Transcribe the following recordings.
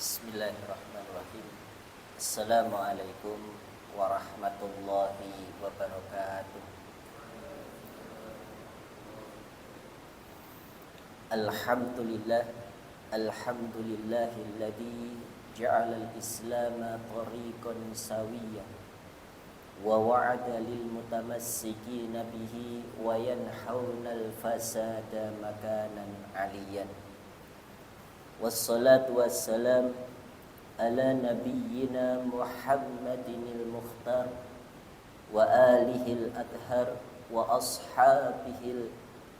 Bismillahirrahmanirrahim. Assalamualaikum warahmatullahi wabarakatuh. Alhamdulillah, alhamdulillahilladzi ja'ala al-islama tariqan sawiyyan wa wa'ada lil mutamassikina bihi wa yanhauna al-fasada makanan 'aliyan. Wassalatu wassalam ala nabiyyina Muhammadinil Mukhtar wa alihil adhar wa ashabihil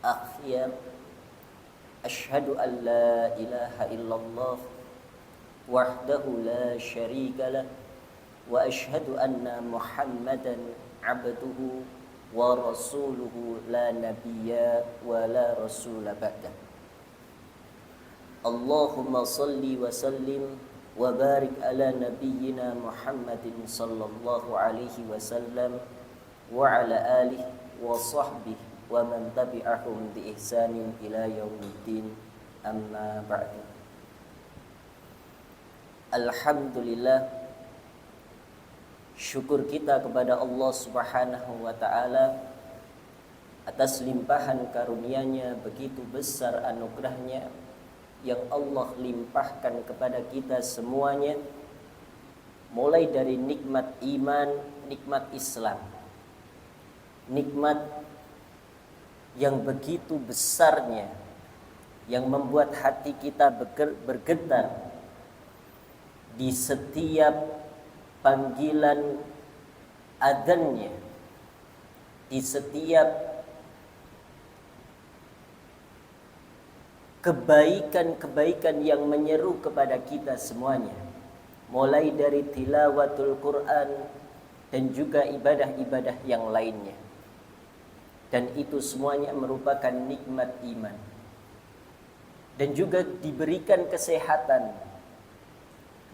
akhyar. Ashhadu an la ilaha illallah wahdahu la syarika lah wa ashhadu anna Muhammadan abduhu wa rasuluhu la nabiyya wa la rasula ba'dah. Allahumma salli wa sallim wa barik ala nabiyyina Muhammadin sallallahu alaihi wasallam wa ala alihi wa sahbihi wa man tabi'ahum bi ihsanin ila yaumiddin, amma ba'du. Alhamdulillah, syukur kita kepada Allah Subhanahu wa ta'ala atas limpahan karunia-Nya, begitu besar anugerah-Nya yang Allah limpahkan kepada kita semuanya, mulai dari nikmat iman, nikmat Islam, nikmat yang begitu besarnya, yang membuat hati kita bergetar di setiap panggilan adzannya, di setiap kebaikan-kebaikan yang menyeru kepada kita semuanya, mulai dari tilawatul Quran dan juga ibadah-ibadah yang lainnya. Dan itu semuanya merupakan nikmat iman. Dan juga diberikan kesehatan.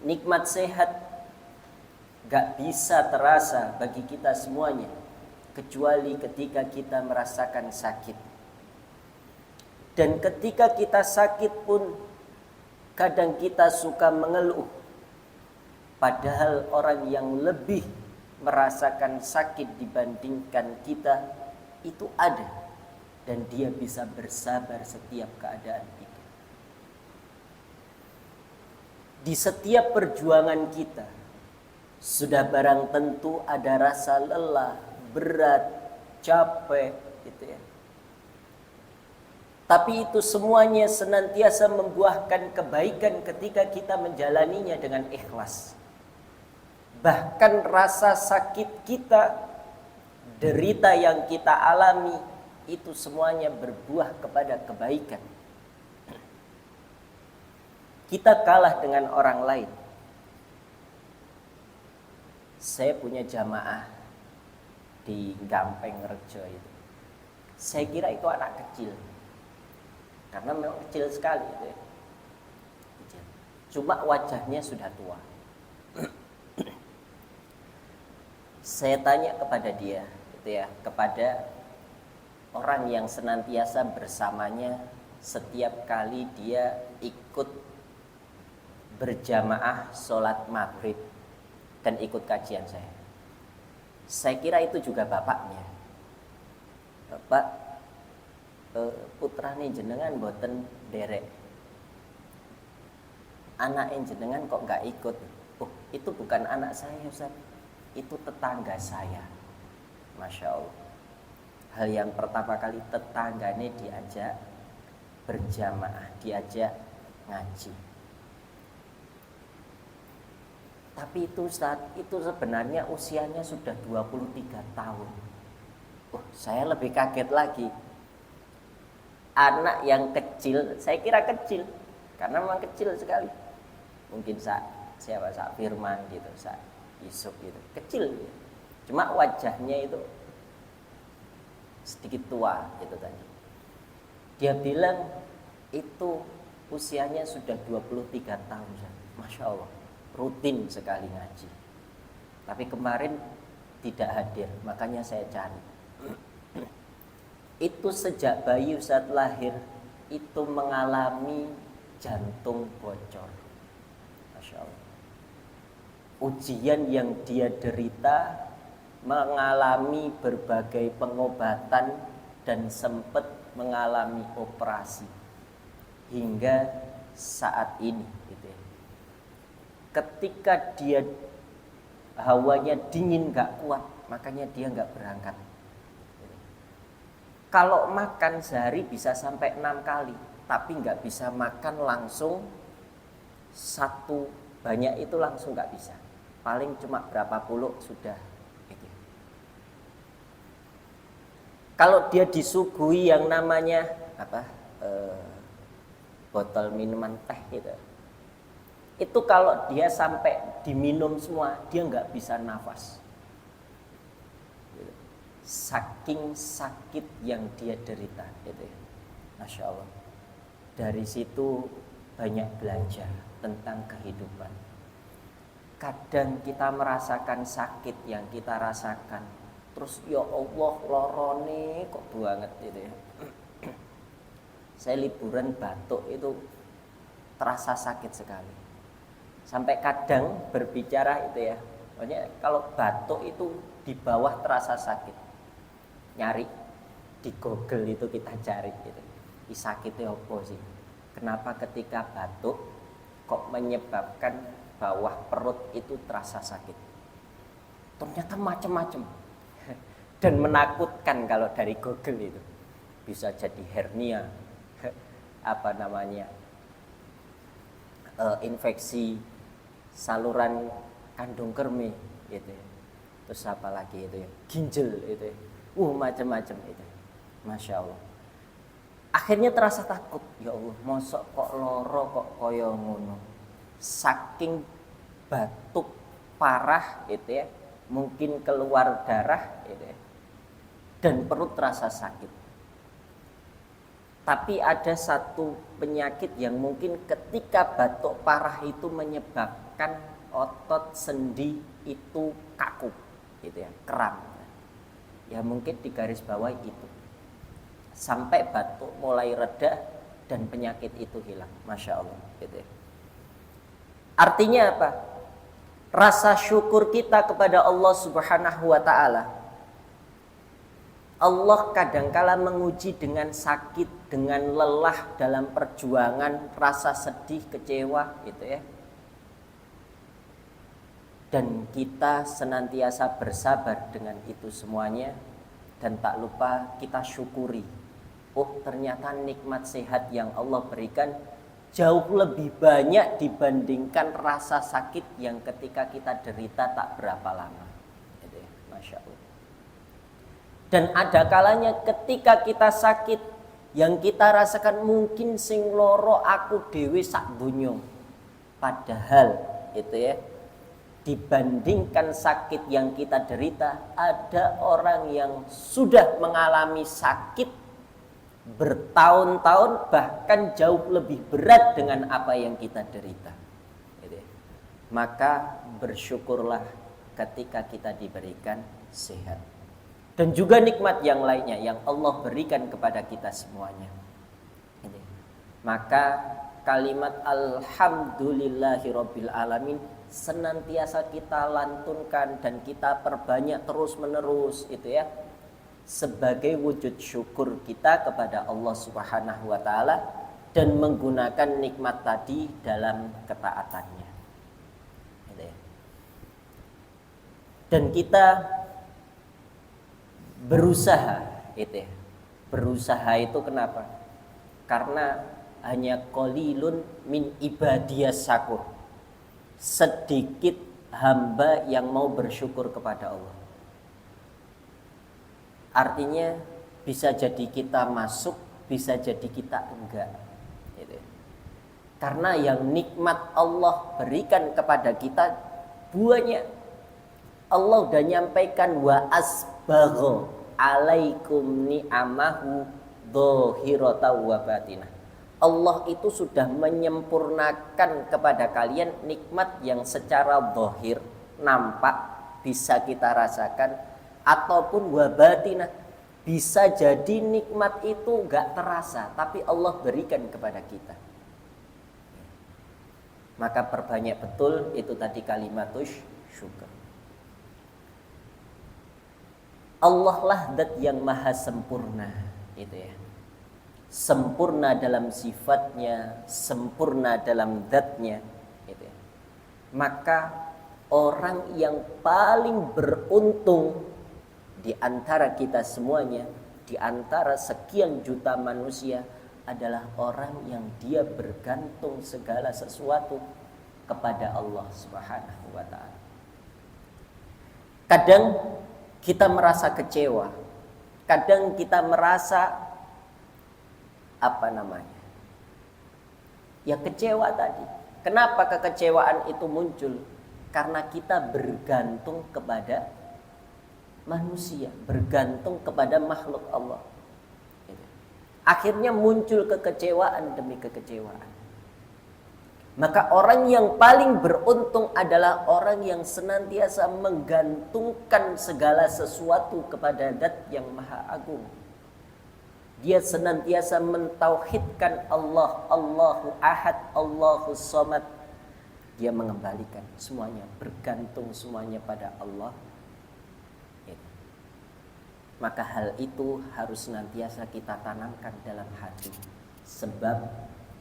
Nikmat sehat gak bisa terasa bagi kita semuanya kecuali ketika kita merasakan sakit. Dan ketika kita sakit pun kadang kita suka mengeluh. Padahal orang yang lebih merasakan sakit dibandingkan kita itu ada. Dan dia bisa bersabar setiap keadaan itu. Di setiap perjuangan kita sudah barang tentu ada rasa lelah, berat, capek gitu ya. Tapi itu semuanya senantiasa membuahkan kebaikan ketika kita menjalaninya dengan ikhlas. Bahkan rasa sakit kita, derita yang kita alami, itu semuanya berbuah kepada kebaikan. Kita kalah dengan orang lain. Saya punya jamaah di Gampeng Rejo itu. Saya kira itu anak kecil. Karena memang kecil sekali gitu ya. Kecil. Cuma wajahnya sudah tua. Saya tanya kepada dia gitu ya, kepada orang yang senantiasa bersamanya setiap kali dia ikut berjamaah sholat maghrib dan ikut kajian saya. Saya kira itu juga bapaknya. Bapak, putrane jenengan boten derek, anak jenengan kok nggak ikut? Oh, itu bukan anak saya Ustaz, itu tetangga saya. Masya Allah. Hal yang pertama kali tetangganya diajak berjamaah, diajak ngaji. Tapi itu Ustaz, itu sebenarnya usianya sudah 23 tahun. Oh, saya lebih kaget lagi. Anak yang kecil, saya kira kecil, karena memang kecil sekali. Mungkin Sak Firman gitu, Sak Yusuf gitu, kecil gitu. Cuma wajahnya itu sedikit tua gitu tadi. Dia bilang itu usianya sudah 23 tahun, Masya Allah, rutin sekali ngaji. Tapi kemarin tidak hadir, makanya saya cari. Itu sejak bayi saat lahir itu mengalami jantung bocor. Masya Allah. Ujian yang dia derita, mengalami berbagai pengobatan dan sempat mengalami operasi hingga saat ini gitu ya. Ketika dia hawanya dingin gak kuat, makanya dia gak berangkat. Kalau makan sehari bisa sampai 6 kali, tapi gak bisa makan langsung satu banyak itu langsung gak bisa. Paling cuma berapa puluh sudah gitu. Kalau dia disuguhi yang namanya botol minuman teh gitu, itu kalau dia sampai diminum semua dia nggak bisa nafas. Saking sakit yang dia derita gitu ya. Masya Allah. Dari situ banyak belajar tentang kehidupan. Kadang kita merasakan sakit yang kita rasakan, terus ya Allah lorone kok banget gitu ya. Saya liburan batuk itu terasa sakit sekali. Sampai kadang berbicara itu ya, makanya kalau batuk itu di bawah terasa sakit. Nyari di Google itu kita cari gitu. Sakitnya apa sih? Kenapa ketika batuk kok menyebabkan bawah perut itu terasa sakit? Ternyata macam-macam dan menakutkan kalau dari Google itu. Bisa jadi hernia, infeksi saluran kandung kemih gitu ya. Terus apa lagi itu ya, ginjal itu ya. Macam-macam itu. Masya Allah. Akhirnya terasa takut, ya Allah, mosok kok loro kok koyo ngono. Saking batuk parah gitu ya, mungkin keluar darah gitu ya, dan perut terasa sakit. Tapi ada satu penyakit yang mungkin ketika batuk parah itu menyebabkan otot sendi itu kaku gitu ya, kram. Ya mungkin di garis bawah itu sampai batuk mulai reda dan penyakit itu hilang. Masya Allah gitu ya. Artinya apa? Rasa syukur kita kepada Allah Subhanahu wa ta'ala. Allah kadangkala menguji dengan sakit, dengan lelah dalam perjuangan, rasa sedih, kecewa gitu ya. Dan kita senantiasa bersabar dengan itu semuanya. Dan tak lupa kita syukuri. Ternyata nikmat sehat yang Allah berikan jauh lebih banyak dibandingkan rasa sakit yang ketika kita derita tak berapa lama. Gitu ya. Masya Allah. Dan ada kalanya ketika kita sakit, yang kita rasakan mungkin sing loro aku dewe sak dunyo. Padahal itu ya, dibandingkan sakit yang kita derita, ada orang yang sudah mengalami sakit bertahun-tahun, bahkan jauh lebih berat dengan apa yang kita derita. Maka bersyukurlah ketika kita diberikan sehat. Dan juga nikmat yang lainnya yang Allah berikan kepada kita semuanya. Maka kalimat alhamdulillahirabbil alamin senantiasa kita lantunkan dan kita perbanyak terus menerus itu ya, sebagai wujud syukur kita kepada Allah Subhanahu wa ta'ala dan menggunakan nikmat tadi dalam ketaatannya. Dan kita berusaha itu ya. Berusaha itu kenapa? Karena hanya qalilun min ibadiyas syakur. Sedikit hamba yang mau bersyukur kepada Allah. Artinya bisa jadi kita masuk, bisa jadi kita enggak gitu. Karena yang nikmat Allah berikan kepada kita banyak. Allah udah nyampaikan wa asbagha alaikum ni'amahu dhahirata wa batinah. Allah itu sudah menyempurnakan kepada kalian nikmat yang secara zahir nampak bisa kita rasakan, ataupun wabatina, bisa jadi nikmat itu gak terasa tapi Allah berikan kepada kita. Maka perbanyak betul itu tadi kalimatus syukur. Allah lah zat yang maha sempurna, itu ya. Sempurna dalam sifatnya, sempurna dalam zatnya, gitu ya. Maka orang yang paling beruntung di antara kita semuanya, di antara sekian juta manusia, adalah orang yang dia bergantung segala sesuatu kepada Allah Subhanahu wa ta'ala. Kadang kita merasa kecewa, kadang kita merasa ya kecewa tadi. Kenapa kekecewaan itu muncul? Karena kita bergantung kepada manusia, bergantung kepada makhluk Allah. Akhirnya muncul kekecewaan demi kekecewaan. Maka orang yang paling beruntung adalah orang yang senantiasa menggantungkan segala sesuatu kepada Zat yang Maha Agung. Dia senantiasa mentauhidkan Allah, Allahu Ahad, Allahu Samad. Dia mengembalikan semuanya, bergantung semuanya pada Allah. Maka hal itu harus senantiasa kita tanamkan dalam hati. Sebab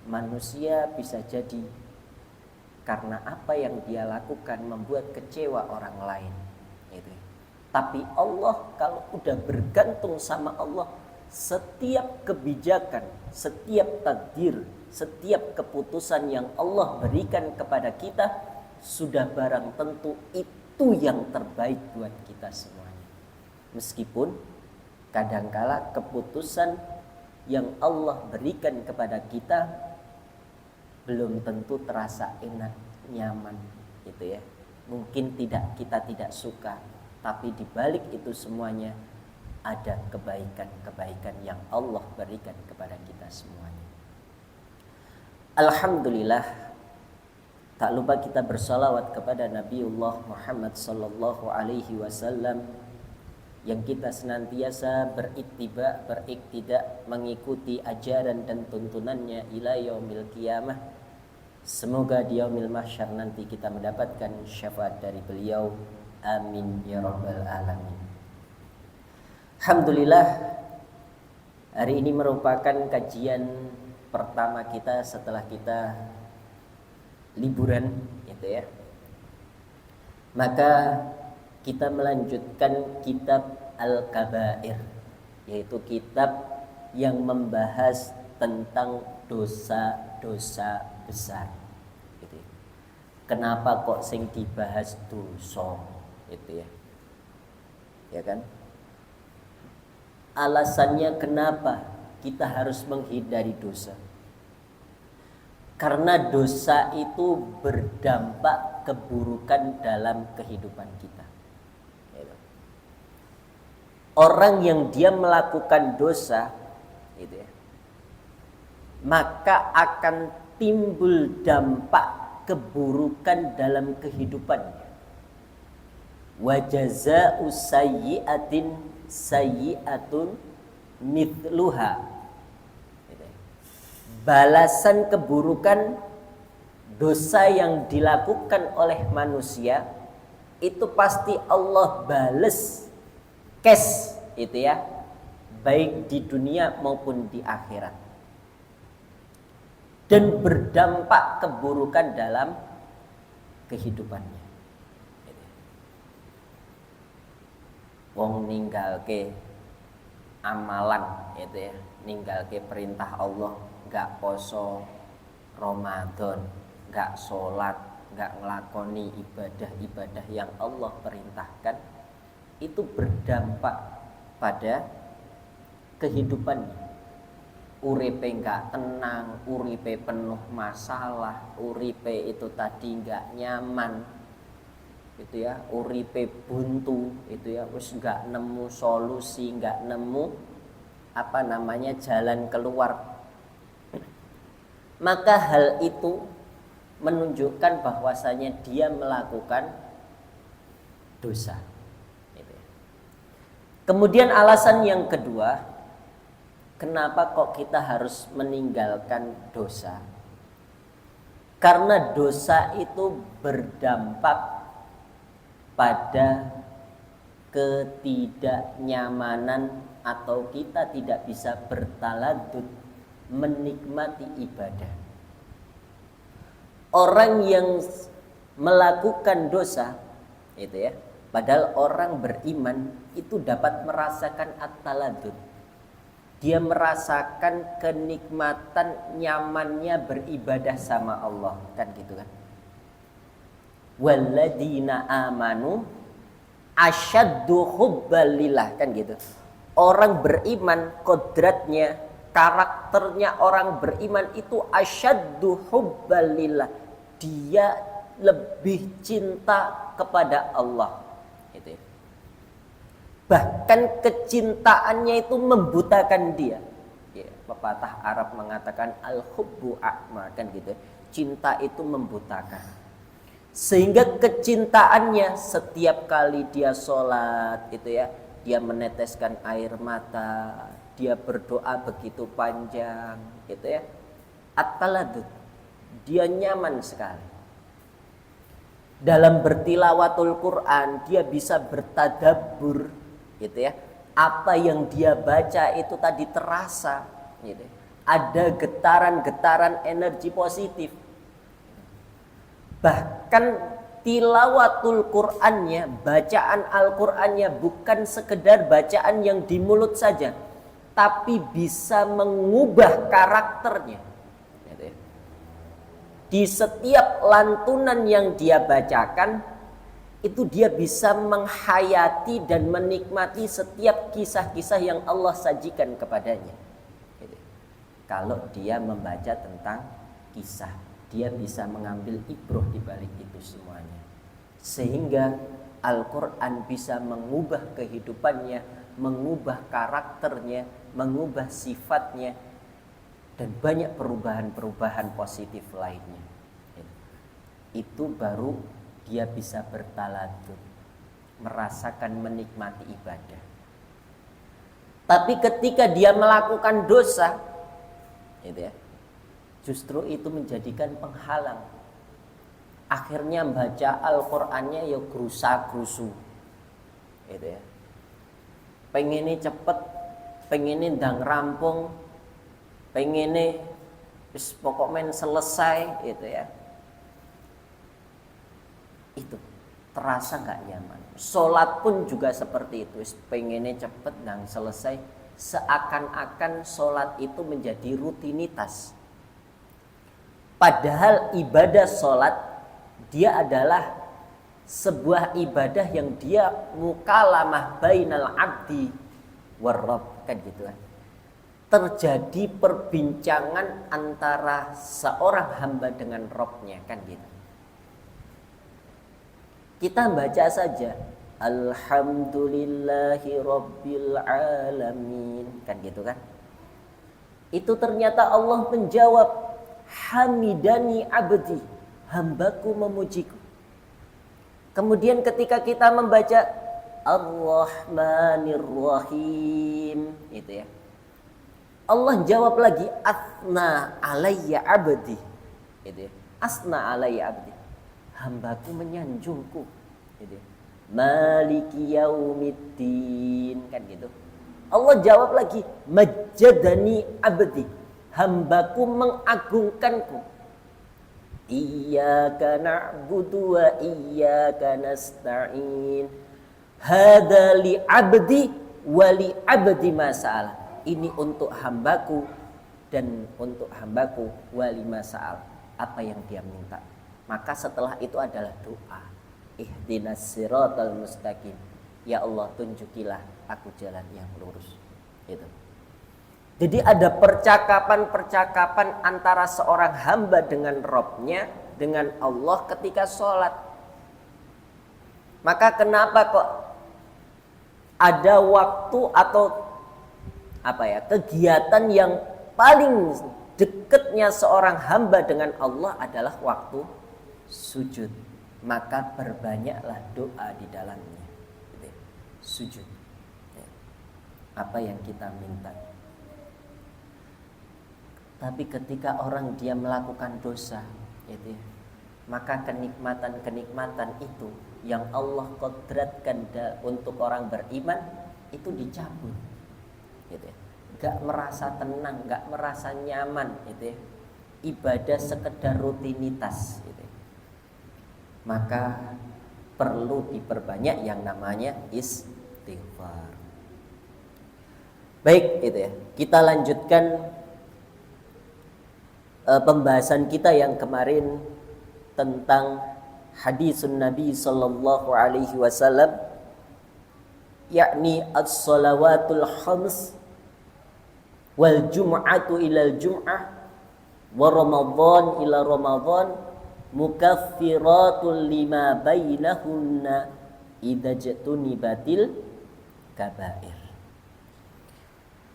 manusia bisa jadi karena apa yang dia lakukan membuat kecewa orang lain. Tapi Allah, kalau udah bergantung sama Allah, setiap kebijakan, setiap takdir, setiap keputusan yang Allah berikan kepada kita sudah barang tentu itu yang terbaik buat kita semua. Meskipun kadangkala keputusan yang Allah berikan kepada kita belum tentu terasa enak, nyaman, gitu ya. Mungkin kita tidak suka, tapi di balik itu semuanya ada kebaikan-kebaikan yang Allah berikan kepada kita semuanya. Alhamdulillah, tak lupa kita bersalawat kepada Nabiullah Muhammad sallallahu alaihi wasallam yang kita senantiasa beriktidak mengikuti ajaran dan tuntunannya ila yaumil qiyamah. Semoga di yaumil mahsyar nanti kita mendapatkan syafaat dari beliau. Amin ya rabbal alamin. Alhamdulillah, hari ini merupakan kajian pertama kita setelah kita liburan, gitu ya. Maka kita melanjutkan kitab Al-Kabair, yaitu kitab yang membahas tentang dosa-dosa besar. Gitu. Kenapa kok sing dibahas dosa, gitu ya? Ya kan? Alasannya kenapa kita harus menghindari dosa? Karena dosa itu berdampak keburukan dalam kehidupan kita. Orang yang dia melakukan dosa, gitu ya, maka akan timbul dampak keburukan dalam kehidupannya. Wa jazaa'u sayyi'atin sayyi'atun mithluha. Balasan keburukan dosa yang dilakukan oleh manusia itu pasti Allah bales cash, itu ya, baik di dunia maupun di akhirat, dan berdampak keburukan dalam kehidupannya. Wong ninggalke amalan, itu ya, ninggalke perintah Allah, gak poso Ramadan, gak sholat, gak ngelakoni ibadah-ibadah yang Allah perintahkan, itu berdampak pada kehidupannya. Uripe gak tenang, uripe penuh masalah, uripe itu tadi gak nyaman, itu ya, uripe buntu, itu ya, wis gak nemu solusi, gak nemu jalan keluar. Maka hal itu menunjukkan bahwasanya dia melakukan dosa. Kemudian alasan yang kedua, kenapa kok kita harus meninggalkan dosa? Karena dosa itu berdampak pada ketidaknyamanan atau kita tidak bisa bertaladud menikmati ibadah. Orang yang melakukan dosa itu ya, padahal orang beriman itu dapat merasakan at-taladud. Dia merasakan kenikmatan nyamannya beribadah sama Allah, kan gitu kan. Walladzina amanu asyaddu hubbalillah, kan gitu. Orang beriman kodratnya, karakternya orang beriman itu asyaddu hubbalillah. Dia lebih cinta kepada Allah. Gitu ya. Bahkan kecintaannya itu membutakan dia. Ya, pepatah Arab mengatakan al-hubbu a'ma, kan gitu. Cinta itu membutakan. Sehingga kecintaannya setiap kali dia sholat itu ya, dia meneteskan air mata, dia berdoa begitu panjang, gitu ya. At-taladud, dia nyaman sekali. Dalam bertilawatul Quran dia bisa bertadabbur, gitu ya. Apa yang dia baca itu tadi terasa, gitu. Ada getaran-getaran energi positif. Bahkan tilawatul Qur'annya, bacaan Al-Qur'annya bukan sekedar bacaan yang di mulut saja, tapi bisa mengubah karakternya. Di setiap lantunan yang dia bacakan, itu dia bisa menghayati dan menikmati setiap kisah-kisah yang Allah sajikan kepadanya. Kalau dia membaca tentang kisah, dia bisa mengambil ibroh di balik itu semuanya. Sehingga Al-Quran bisa mengubah kehidupannya, mengubah karakternya, mengubah sifatnya, dan banyak perubahan-perubahan positif lainnya. Itu baru dia bisa bertaladud, merasakan menikmati ibadah. Tapi ketika dia melakukan dosa, gitu ya, justru itu menjadikan penghalang. Akhirnya baca Al-Qur'annya ya gerusa-gerusu. Gitu ya. Pengennya cepet, pengennya ndang rampung, pengennya wis pokoknya selesai, gitu ya. Itu terasa gak nyaman. Sholat pun juga seperti itu, pengennya cepet ndang selesai. Seakan-akan sholat itu menjadi rutinitas. Padahal ibadah sholat dia adalah sebuah ibadah yang dia mukalamah bainal abdi warrabb, kan gitu kan. Terjadi perbincangan antara seorang hamba dengan Rabbnya, kan gitu. Kita baca saja Alhamdulillahi Rabbil Alamin, kan gitu kan. Itu ternyata Allah menjawab, hamidani abdi, hambaku memujiku. Kemudian ketika kita membaca Ar-Rahmanir Rahim, itu ya, Allah jawab lagi, asna alayya abdi, itu ya, asna alayya abdi, hambaku menyanjungku, gitu ya. Maliki yaumiddin, kan gitu. Allah jawab lagi, majjadani abdi, hambaku mengagungkanku. Iyyaka na'budu wa iyyaka nasta'in. Hada li abdi wa li abdi masa'al. Ini untuk hambaku dan untuk hambaku wali masa'al. Apa yang dia minta. Maka setelah itu adalah doa. Ihdinas siratal mustaqim. Ya Allah, tunjukilah aku jalan yang lurus. Itu. Jadi ada percakapan-percakapan antara seorang hamba dengan Rabb-nya, dengan Allah ketika sholat. Maka kenapa kok ada waktu atau kegiatan yang paling dekatnya seorang hamba dengan Allah adalah waktu sujud. Maka perbanyaklah doa di dalamnya. Sujud. Apa yang kita minta. Tapi ketika orang dia melakukan dosa, gitu ya. Maka kenikmatan-kenikmatan itu yang Allah kodratkan untuk orang beriman itu dicabut, gitu ya. Gak merasa tenang, gak merasa nyaman, gitu ya. Ibadah sekedar rutinitas, gitu ya. Maka perlu diperbanyak yang namanya istighfar. Baik, gitu ya. Kita lanjutkan pembahasan kita yang kemarin tentang hadisun Nabi sallallahu alaihi wasallam, yakni as-salawatul khams wal jum'atu ilal jum'ah wa ramadhan ila ramadhan mukaffiratul lima bainahunna idza jatunibatil kabair.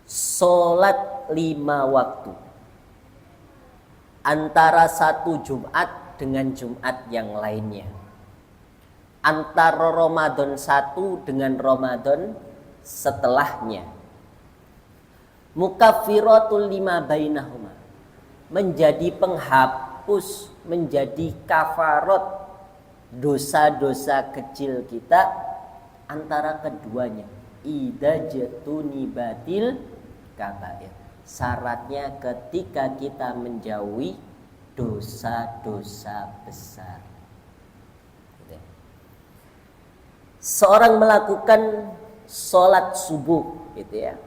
Salat 5 waktu antara satu Jumat dengan Jumat yang lainnya, antara Ramadan 1 dengan Ramadan setelahnya, mukaffiratul lima bainahuma, menjadi penghapus, menjadi kafarat dosa-dosa kecil kita antara keduanya. Idza jatunibatil kabair. Syaratnya ketika kita menjauhi dosa-dosa besar. Seorang melakukan sholat subuh, gitu ya.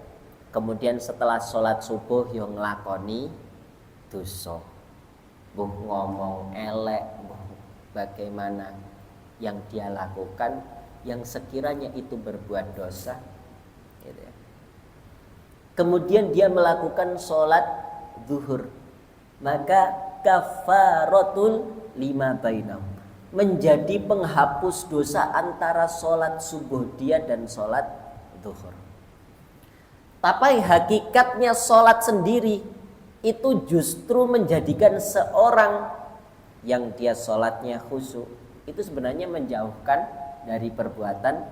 Kemudian setelah sholat subuh yang ngelakoni dosa, ngomong elek, bagaimana yang dia lakukan, yang sekiranya itu berbuat dosa, gitu ya. Kemudian dia melakukan sholat zuhur, maka kafaratul lima bainahum, menjadi penghapus dosa antara sholat subuh dia dan sholat zuhur. Tapi hakikatnya sholat sendiri itu justru menjadikan seorang yang dia sholatnya khusyuk itu sebenarnya menjauhkan dari perbuatan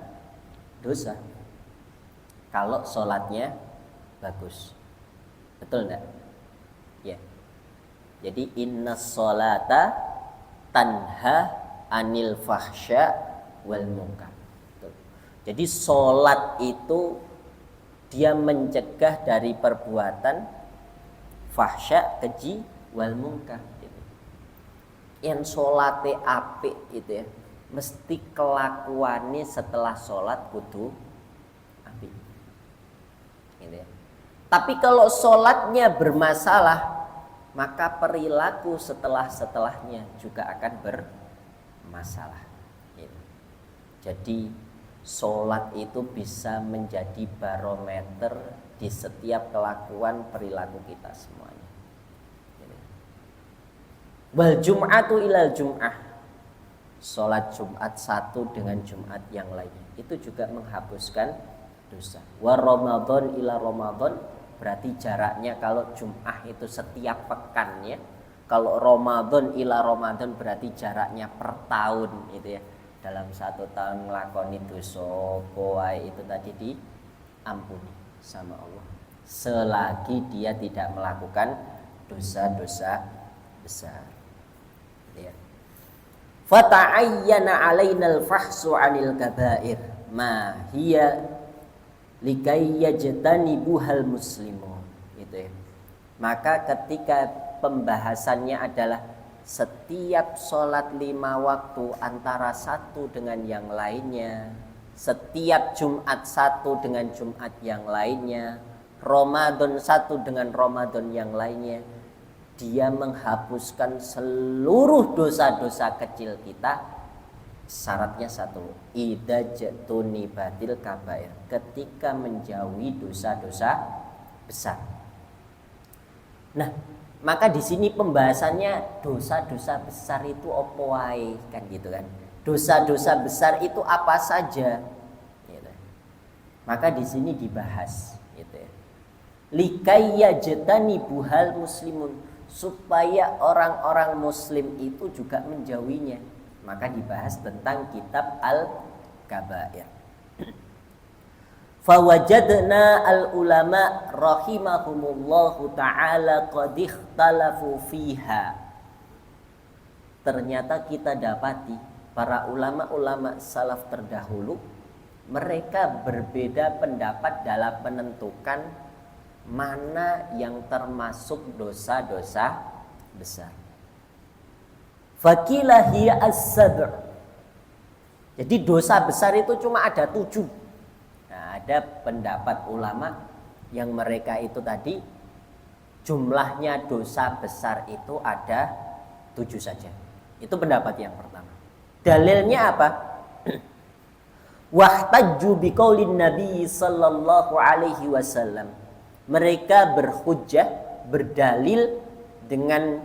dosa kalau sholatnya bagus. Betul enggak? Ya. Jadi inna sholata tanha anil fahsya wal munkar. Jadi sholat itu dia mencegah dari perbuatan fahsya, keji, wal munkar. Yang sholatnya apik itu ya, mesti kelakuannya setelah sholat kudu apik. Gitu ya. Tapi kalau sholatnya bermasalah, maka perilaku setelahnya juga akan bermasalah. Gitu. Jadi sholat itu bisa menjadi barometer di setiap kelakuan perilaku kita semuanya. Gitu. Wal jum'atu ilal jum'ah, sholat Jumat satu dengan Jumat yang lainnya itu juga menghapuskan dosa. Wa Ramadan ila Ramadan, berarti jaraknya kalau Jum'ah itu setiap pekan ya. Kalau Ramadan ila Ramadan berarti jaraknya per tahun itu ya. Dalam 1 tahun ngelakoni dosa poai itu tadi diampuni sama Allah, selagi dia tidak melakukan dosa-dosa besar ya. Fata'ayyana 'alainal fahsu 'anil kabair ma hiya likai yajtanibuhal muslimun, gitu ya. Maka ketika pembahasannya adalah setiap sholat 5 waktu antara satu dengan yang lainnya, setiap Jumat satu dengan Jumat yang lainnya, Ramadan satu dengan Ramadan yang lainnya, dia menghapuskan seluruh dosa-dosa kecil kita. Syaratnya satu, idza jatunibatil kabair, ketika menjauhi dosa-dosa besar. Nah, maka di sini pembahasannya dosa-dosa besar itu opo wae kan gitu kan. Dosa-dosa besar itu apa saja gitu. Maka di sini dibahas gitu ya. Likai yajtanibuhal muslimun, supaya orang-orang muslim itu juga menjauhinya. Maka dibahas tentang kitab Al-Kabair. Fawajadna al-ulama rahimahumullahu ta'ala qad ikhtalafu fiha ternyata kita dapati para ulama-ulama salaf terdahulu mereka berbeda pendapat dalam menentukan mana yang termasuk dosa-dosa besar. Faqilah hiya as-sab'. Jadi dosa besar itu cuma ada 7. Nah, ada pendapat ulama yang mereka itu tadi jumlahnya dosa besar itu ada 7 saja. Itu pendapat yang pertama. Dalilnya apa? Wahtajju biqaulin Nabi sallallahu alaihi wasallam. Mereka berhujjah, berdalil dengan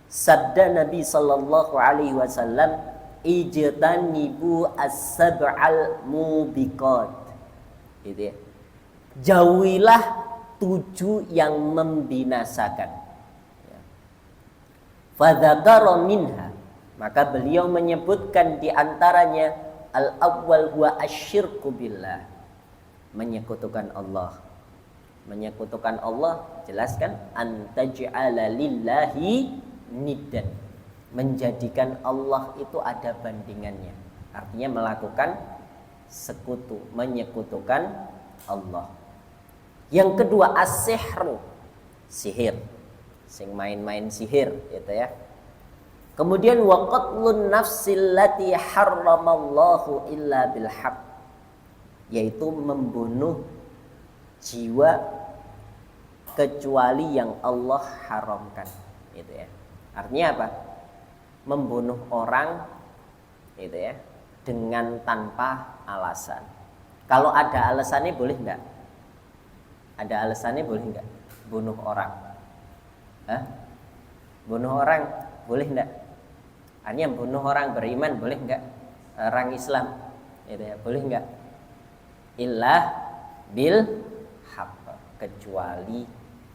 sabda Nabi sallallahu alaihi wasallam, ijtanibu as-sab'al mubiqat. Gitu ya. Jauhilah 7 yang membinasakan. Fadzakara minha, maka beliau menyebutkan di antaranya al-awwal huwa asyirku billah, menyekutukan Allah. Menyekutukan Allah, jelaskan antaj'ala lillahi niddan, menjadikan Allah itu ada bandingannya. Artinya melakukan sekutu, menyekutukan Allah. Yang kedua as-sihru, sihir, sing main-main sihir gitu ya. Kemudian wa qatlun nafsil lati harramallahu illa bil haqq, yaitu membunuh jiwa kecuali yang Allah haramkan, gitu ya. Artinya apa? Membunuh orang gitu ya dengan tanpa alasan. Kalau ada alasannya boleh enggak? Ada alasannya boleh enggak? Bunuh orang. Bunuh orang boleh enggak? Artinya bunuh orang beriman boleh enggak? Orang Islam gitu ya, boleh enggak? Illah bil haqq, kecuali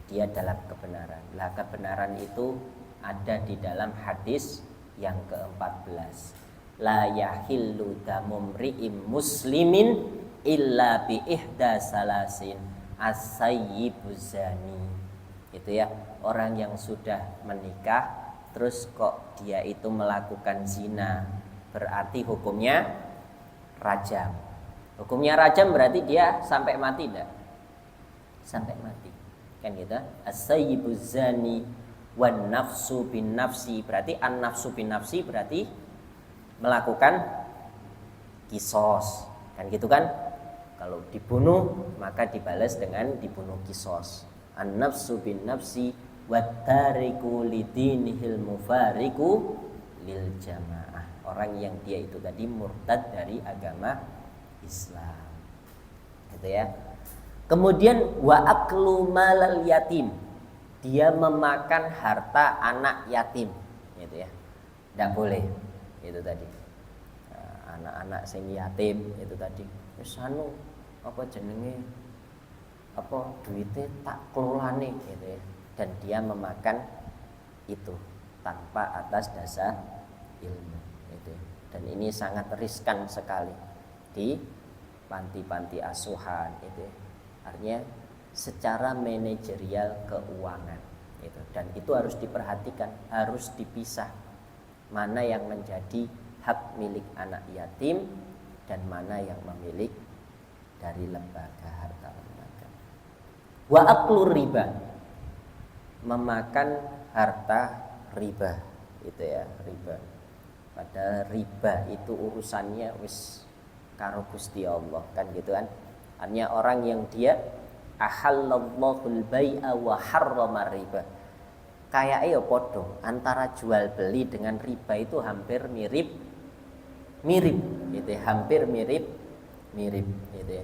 dia dalam kebenaran. Lah kebenaran itu ada di dalam hadis yang ke-14. La yahillu damumri'im muslimin illa bi ihda salasin as-sayyibuz zani. Itu ya, orang yang sudah menikah terus kok dia itu melakukan zina, berarti hukumnya rajam. Hukumnya rajam berarti dia sampai mati enggak? Sampai mati. Kan gitu. As-sayyibuz zani wan nafsu bin nafsi, berarti an nafsu bin nafsi berarti melakukan kisos. Kan gitu kan? Kalau dibunuh maka dibalas dengan dibunuh kisos. An nafsu bin nafsi wat tariku lidinihil mufariku lil jamaah. Orang yang dia itu tadi murtad dari agama Islam. Gitu ya. Kemudian wa aklu malal yatim, dia memakan harta anak yatim, gitu ya. Tidak boleh, itu tadi. Anak-anak sing yatim itu tadi. Wis anu apa jenenge? Apa duitnya tak kelolane gitu ya. Dan dia memakan itu tanpa atas dasar ilmu itu. Dan ini sangat riskan sekali di panti-panti asuhan itu. Artinya secara manajerial keuangan itu, dan itu harus diperhatikan, harus dipisah mana yang menjadi hak milik anak yatim dan mana yang memiliki dari lembaga harta lembaga. Wa aklu riba, memakan harta riba itu ya, riba. Padahal riba itu urusannya wis karo Gusti Allah kan gitu kan. Hanya orang yang dia ahallallahul bai'a wa harrama riba. Kayaknya ya podo antara jual beli dengan riba itu hampir mirip gitu ya, hampir mirip gitu ya.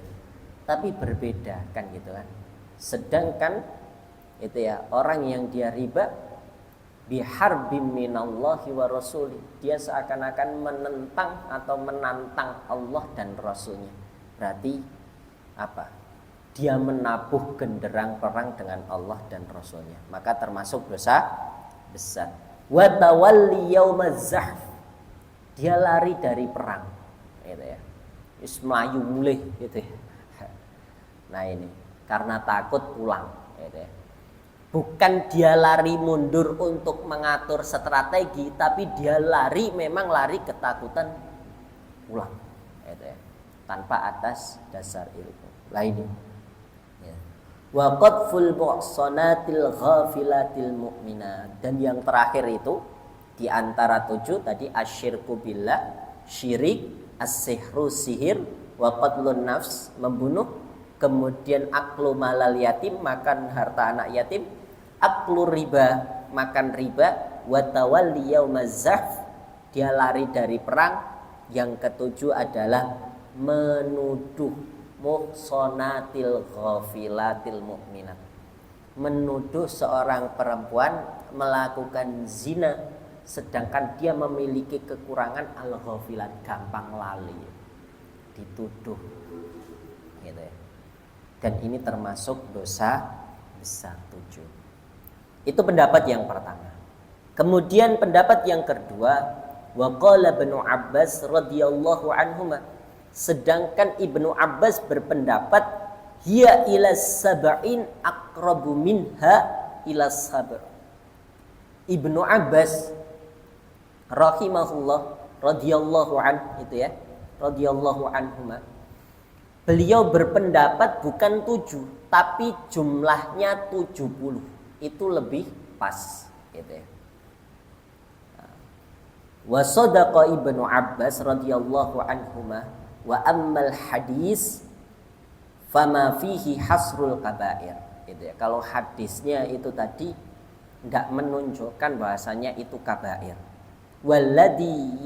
Tapi berbeda kan gitu kan. Sedangkan itu ya, orang yang dia riba biharbim minallahi wa rasuli, dia seakan-akan menentang atau menantang Allah dan Rasulnya. Berarti apa? Dia menabuh genderang perang dengan Allah dan Rasulnya, maka termasuk dosa besar. Wa tawalli yaumaz zahf, dia lari dari perang gitu ya. Wis mlayu mulih gitu ya. Nah ini karena takut pulang gitu ya. Bukan dia lari mundur untuk mengatur strategi, tapi dia memang lari ketakutan pulang, gitu ya. Tanpa atas dasar ilmu. Lainnya. Ya. Wa qadful muhsanatil ghafilatil mu'minat. Dan yang terakhir itu di antara 7 tadi asyirku billah, syirik, as-sihru sihir, wa qatlun nafs membunuh, kemudian aklu malal yatim makan harta anak yatim, aklu riba makan riba, wa tawalli yaumaz zahf dia lari dari perang. Yang ketujuh adalah menuduh muhsanatil ghafilatil mu'minat, menuduh seorang perempuan melakukan zina sedangkan dia memiliki kekurangan al-ghafilat, gampang lali, dituduh, gitu ya. Dan ini termasuk dosa besar 7. Itu pendapat yang pertama. Kemudian pendapat yang kedua, wa qala Ibnu Abbas radhiyallahu anhuma, sedangkan Ibnu Abbas berpendapat hiya ila sab'in aqrabu minha ila sab'. Ibnu Abbas rahimahullah radhiyallahu an itu ya, radhiyallahu anhuma, beliau berpendapat bukan 7 tapi jumlahnya 70. Itu lebih pas, gitu ya. Wa sadaqa Ibnu Abbas radhiyallahu anhuma wa ammal hadis fama fihi hasrul kabair, gitu ya. Kalau hadisnya itu tadi enggak menunjukkan bahasanya itu kabair. Walladhi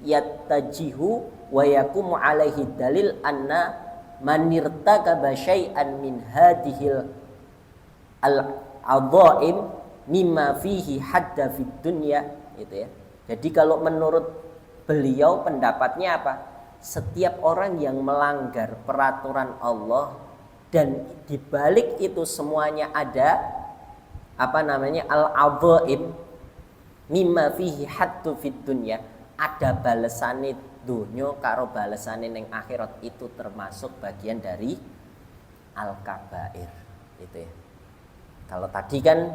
yattajihu wa yaqumu alaihi dalil anna man irtakaba syai'an min hadhil al-adhaim mimma fihi hadda fid dunya, gitu ya. Jadi kalau menurut beliau pendapatnya apa? Setiap orang yang melanggar peraturan Allah dan dibalik itu semuanya ada al-adhaim mimma fihi haddu fid dunya, ada balesane dunya karo balesane ning akhirat, itu termasuk bagian dari al-kabair, gitu ya. Kalau tadi kan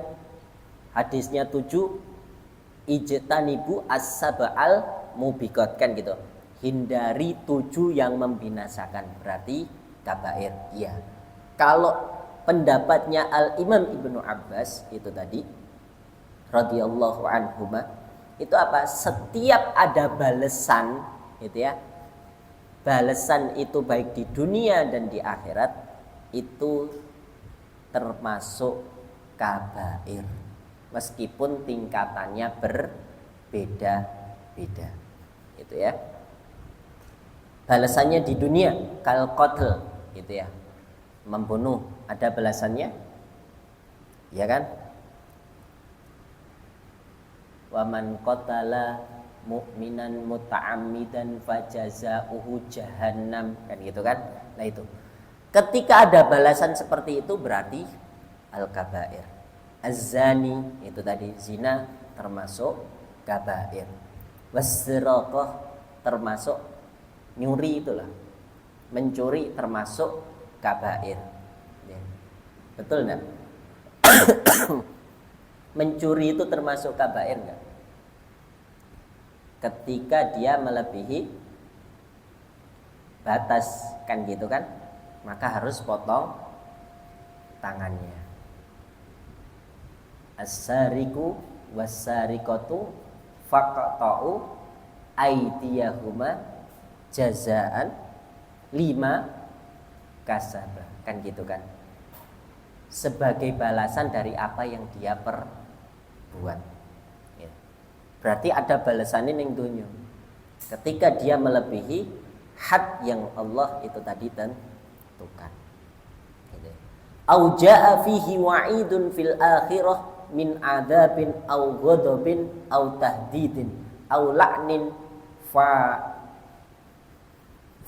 hadisnya 7 ijtanibu as-sab'al mubiqat kan gitu. Hindari 7 yang membinasakan, berarti kabair. Iya. Kalau pendapatnya Al-Imam Ibnu Abbas itu tadi radhiyallahu anhuma, itu apa? Setiap ada balasan, gitu ya. Balasan itu baik di dunia dan di akhirat itu termasuk kabair, meskipun tingkatannya berbeda-beda, gitu ya. Balasannya di dunia kal qatl, gitu ya, membunuh, ada balasannya, ya kan? Wa man qatala mu'minan muta'ammidan fajaza'uhu jahannam, kan gitu kan? Nah itu. Ketika ada balasan seperti itu berarti al-kabair. Az-zani itu tadi zina termasuk kabair. Was-siraqah termasuk nyuri, itulah mencuri termasuk kabair. Ya. Betul enggak? Mencuri itu termasuk kabair enggak? Ketika dia melebihi batas, kan gitu kan? Maka harus potong tangannya. As-sariqu was-sariqatu faqta'u aydiyahuma jazaan 5 kasabah, kan gitu kan? Sebagai balasan dari apa yang dia perbuat. Ya. Berarti ada balasannya ning dunya. Ketika dia melebihi had yang Allah itu tadi tentukan. Gitu. Au jaa fihi wa'idun fil akhirah min adzabin au ghadabin au tahdidin au la'nin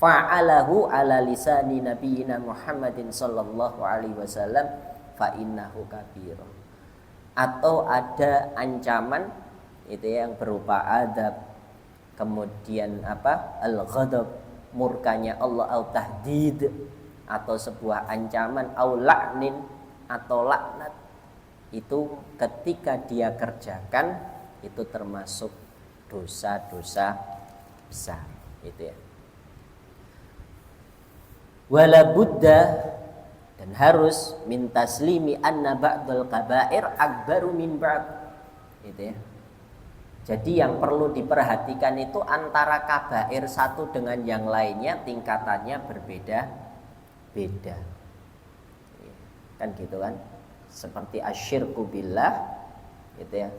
fa'alahu ala lisani nabiyina Muhammadin sallallahu alaihi wasallam fa innahu kabir. Atau ada ancaman itu yang berupa adab, kemudian al-ghadab, murkanya Allah, au tahdid atau sebuah ancaman, au la'nin atau laknat, itu ketika dia kerjakan itu termasuk dosa-dosa besar, itu ya. Wala budda, dan harus min taslimi anna ba'dal kaba'ir akbaru min ba'd, itu ya. Jadi yang perlu diperhatikan itu antara kabair satu dengan yang lainnya tingkatannya berbeda-beda. Kan gitu kan? Seperti asyirku billah, gitu ya.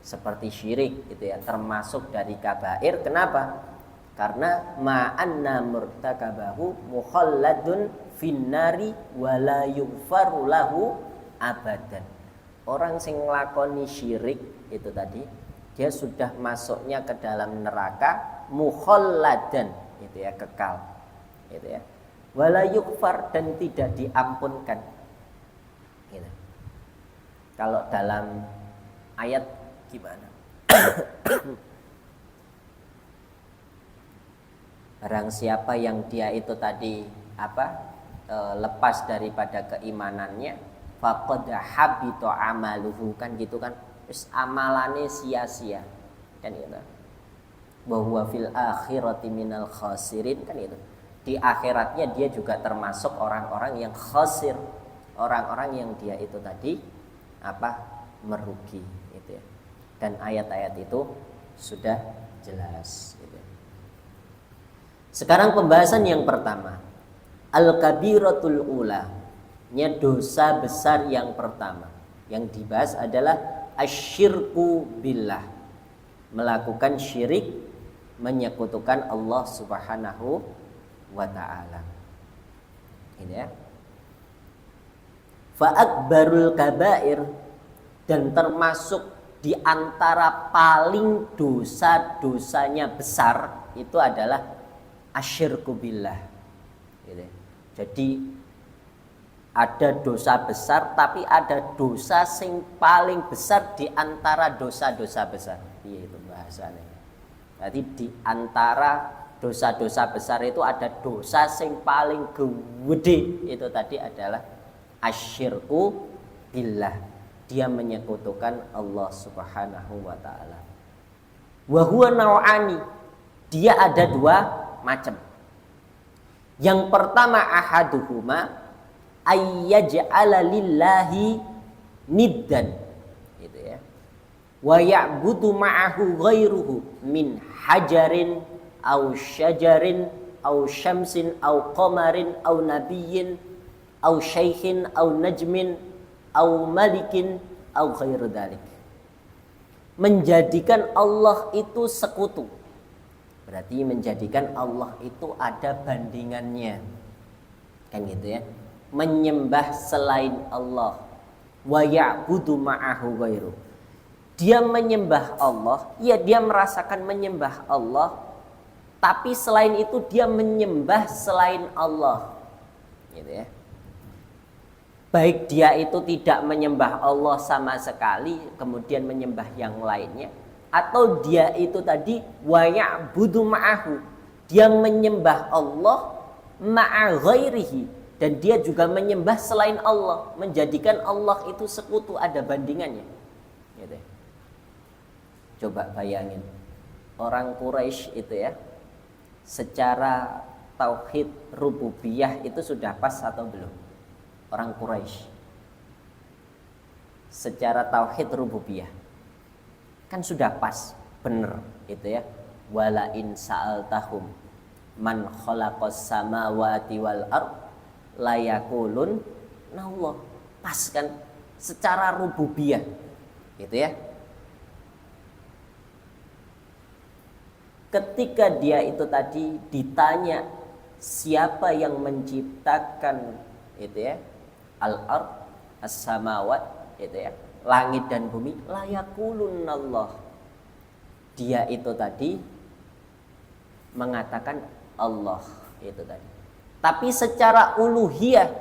Seperti syirik, gitu ya, termasuk dari kabair. Kenapa? Karena ma'anna murtakabahu mukhalladun finnari wala yughfaru lahu abadan. Orang sing nglakoni syirik itu tadi, dia sudah masuknya ke dalam neraka mukhalladan, itu ya, kekal, itu ya. Wala yughfar, dan tidak diampunkan. Gitu. Kalau dalam ayat gimana? Barang siapa yang dia itu tadi lepas daripada keimanannya, faqad habita amaluhu, kan gitu kan, terus amalane sia-sia, kan gitu. Bahwa fil akhirati minal khasirin, kan gitu. Di akhiratnya dia juga termasuk orang-orang yang khasir, orang-orang yang dia itu tadi merugi, gitu ya. Dan ayat-ayat itu sudah jelas, gitu. Sekarang pembahasan yang pertama, al-kabiratul ula, dosa besar yang pertama yang dibahas adalah asyirku billah, melakukan syirik, menyekutukan Allah Subhanahu wa ta'ala. Ini ya. Fa akbarul kabair, dan termasuk di antara paling dosa-dosanya besar itu adalah asyirku billah. Gitu. Jadi ada dosa besar, tapi ada dosa sing paling besar di antara dosa-dosa besar. Iya, itu bahasanya. Jadi di antara dosa-dosa besar itu ada dosa sing paling gede, itu tadi adalah asyirku billah. Dia menyekutukan Allah Subhanahu wa ta'ala. Wa huwa nau'ani, dia ada dua macam. Yang pertama, ahaduhuma ayyaj'ala lillahi niddan, gitu ya. Wa ya'budu ma'ahu ghairuhu min hajarin aw syajarin aw syamsin aw qamarin aw nabiyyin aw syaikhin aw najmin aw malikin aw ghairu dzalik. Menjadikan Allah itu sekutu, berarti menjadikan Allah itu ada bandingannya, kan gitu ya. Menyembah selain Allah. Wa ya'budu ma'ahu ghairu, dia menyembah Allah, ya dia merasakan menyembah Allah, tapi selain itu dia menyembah selain Allah, gitu ya. Baik dia itu tidak menyembah Allah sama sekali, kemudian menyembah yang lainnya, atau dia itu tadi wa ya'budu ma'ahu, dia menyembah Allah ma'a ghairihi, dan dia juga menyembah selain Allah, menjadikan Allah itu sekutu, ada bandingannya, gitu. Coba bayangin, orang Quraisy itu ya, secara tauhid rububiyah itu sudah pas atau belum? Orang Quraisy secara tauhid rububiyah kan sudah pas, bener itu ya. Wala in sa'altahum man khalaqas samawati wal ard la yaqulun Allah, pas kan secara rububiyah, gitu ya. Ketika dia itu tadi ditanya siapa yang menciptakan itu ya, al-ard, as-samawat, itu ya, langit dan bumi, la yaqulun Allah, dia itu tadi mengatakan Allah, itu tadi. Tapi secara uluhiyah,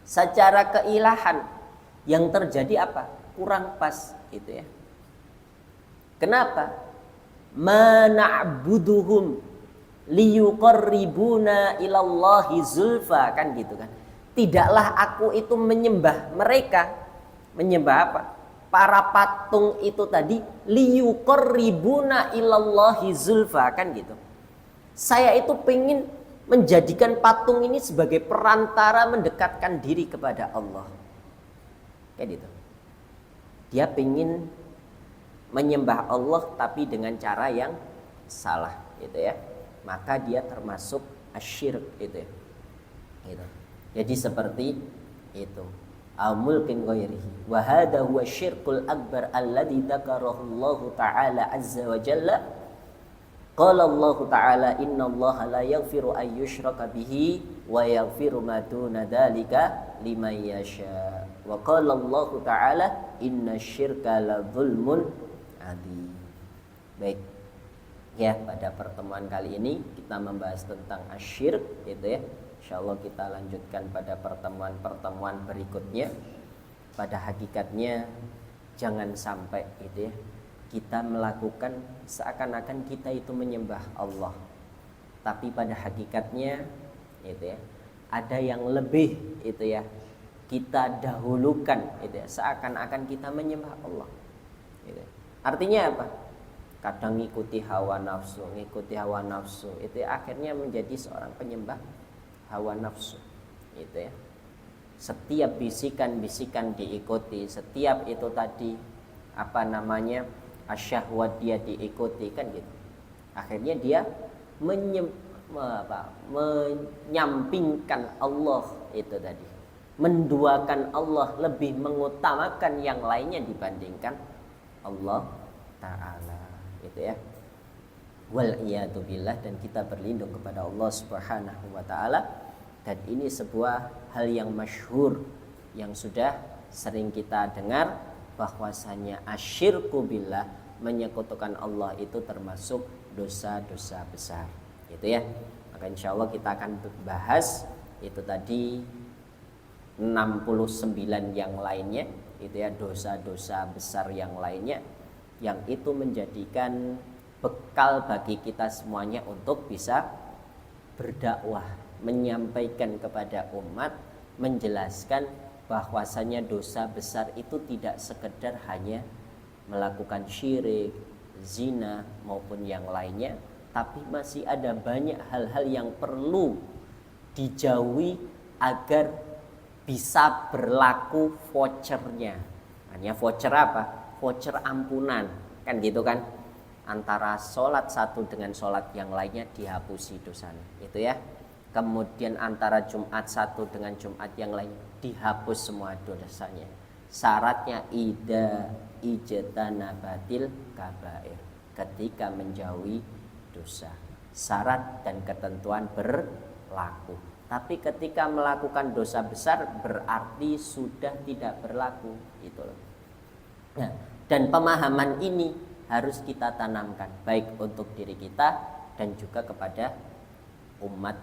secara keilahan, yang terjadi apa? Kurang pas, gitu ya. Kenapa? Ma na'buduhum liyuqarribuna ilallahi zulfa, kan gitu kan. Tidaklah aku itu menyembah mereka Menyembah apa? Para patung itu tadi liyuqarribuna ilallahi zulfa, kan gitu. Saya itu pengen menjadikan patung ini sebagai perantara mendekatkan diri kepada Allah. Kayak gitu. Dia pengen menyembah Allah tapi dengan cara yang salah, gitu ya. Maka dia termasuk asyirk, gitu ya. Gitu. Jadi seperti itu. Mulkin ghairihi. Wa hadha huwa syirkul akbar alladhi dzakarahu Allah Ta'ala azza wa jalla. Qala Allah Ta'ala innallaha la yaghfiru an yushraka bihi wa yaghfiru ma duna dzalika liman yasha. Wa qala Allah Ta'ala innasyirka la dzulmun adzim. Baik. Ya, pada pertemuan kali ini kita membahas tentang asyirk, gitu ya. Insyaallah kita lanjutkan pada pertemuan-pertemuan berikutnya. Pada hakikatnya jangan sampai, gitu ya, kita melakukan seakan-akan kita itu menyembah Allah, tapi pada hakikatnya, gitu ya, ada yang lebih, itu ya, kita dahulukan, gitu ya, seakan-akan kita menyembah Allah, gitu. Artinya apa? Kadang ngikuti hawa nafsu, itu ya, akhirnya menjadi seorang penyembah hawa nafsu, gitu ya. Setiap bisikan-bisikan diikuti, setiap itu tadi asyahwat dia diikuti, kan gitu. Akhirnya dia menyampingkan Allah itu tadi, menduakan Allah, lebih mengutamakan yang lainnya dibandingkan Allah Ta'ala, gitu ya. Wal iyadu billah, dan kita berlindung kepada Allah Subhanahu wa taala. Dan ini sebuah hal yang masyhur yang sudah sering kita dengar, bahwasanya asyirku billah, menyekutukan Allah itu termasuk dosa-dosa besar, gitu ya. Maka insyaallah kita akan bahas itu tadi 69 yang lainnya, itu ya, dosa-dosa besar yang lainnya, yang itu menjadikan bekal bagi kita semuanya untuk bisa berdakwah, menyampaikan kepada umat, menjelaskan bahwasanya dosa besar itu tidak sekedar hanya melakukan syirik, zina maupun yang lainnya, tapi masih ada banyak hal-hal yang perlu dijauhi agar bisa berlaku vouchernya. Hanya voucher apa? Voucher ampunan, kan gitu kan? Antara sholat satu dengan sholat yang lainnya dihapusi dosanya, itu ya. Kemudian antara Jumat satu dengan Jumat yang lain dihapus semua dosanya. Syaratnya ijtanabatil kabair, ketika menjauhi dosa. Syarat dan ketentuan berlaku. Tapi ketika melakukan dosa besar berarti sudah tidak berlaku, itu loh. Nah, dan pemahaman ini harus kita tanamkan, baik untuk diri kita dan juga kepada umat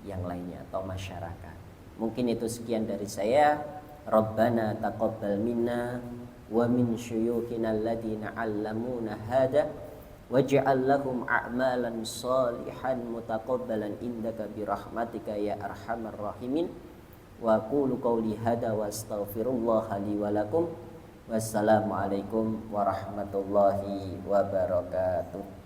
yang lainnya atau masyarakat. Mungkin itu sekian dari saya. Rabbana taqabbal minna wa min syuyukhina alladziina 'allamuna hada waj'al lahum a'malan shalihan mutaqabbalan indaka birahmatika ya arhamar rahimin. Wa qulu qawli hada wa astaghfirullaha li wa lakum. Wassalamualaikum warahmatullahi wabarakatuh.